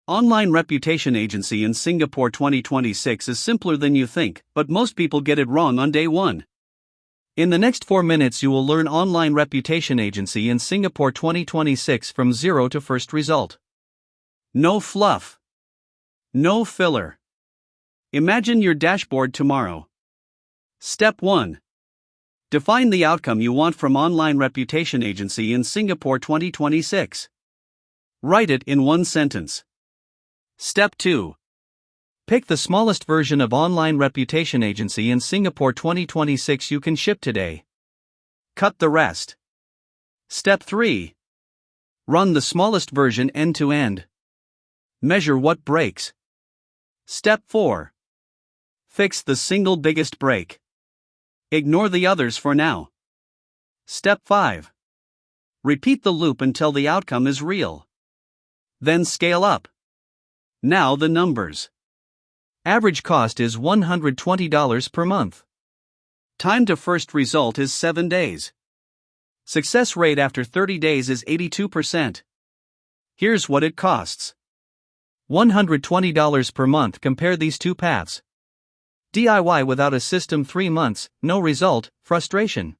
Online reputation agency in Singapore 2026 is simpler than you think, but most people get it wrong on day one. In the next 4 minutes, you will learn online reputation agency in Singapore 2026 from zero to first result. No fluff. No filler. Imagine your dashboard tomorrow. Step 1. Define the outcome you want from online reputation agency in Singapore 2026. Write it in one sentence. Step 2. Pick the smallest version of online reputation agency in Singapore 2026 you can ship today. Cut the rest. Step 3. Run the smallest version end to end. Measure what breaks. Step 4. Fix the single biggest break. Ignore the others for now. Step 5. Repeat the loop until the outcome is real. Then scale up. Now the numbers. Average cost is $120 per month. Time to first result is 7 days. Success rate after 30 days is 82%. Here's what it costs. $120 per month. Compare these two paths. DIY without a system 3 months, no result, frustration.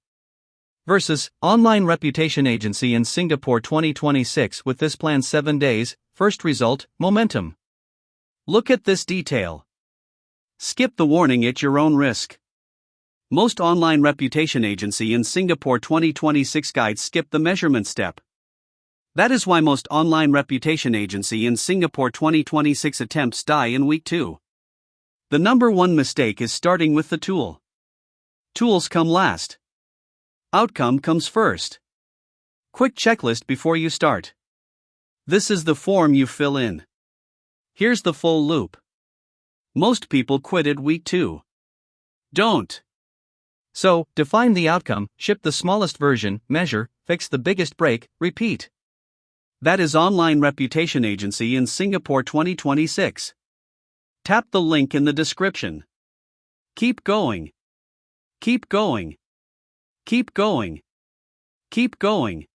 Versus online reputation agency in Singapore 2026 with this plan 7 days, first result, momentum. Look at this detail. Skip the warning at your own risk. Most online reputation agency in Singapore 2026 guides skip the measurement step. That is why most online reputation agency in Singapore 2026 attempts die in week 2. The number one mistake is starting with the tool. Tools come last. Outcome comes first. Quick checklist before you start. This is the form you fill in. Here's the full loop. Most people quit at week 2. Don't. So, define the outcome, ship the smallest version, measure, fix the biggest break, repeat. That is online reputation agency in Singapore 2026. Tap the link in the description. Keep going. Keep going. Keep going. Keep going.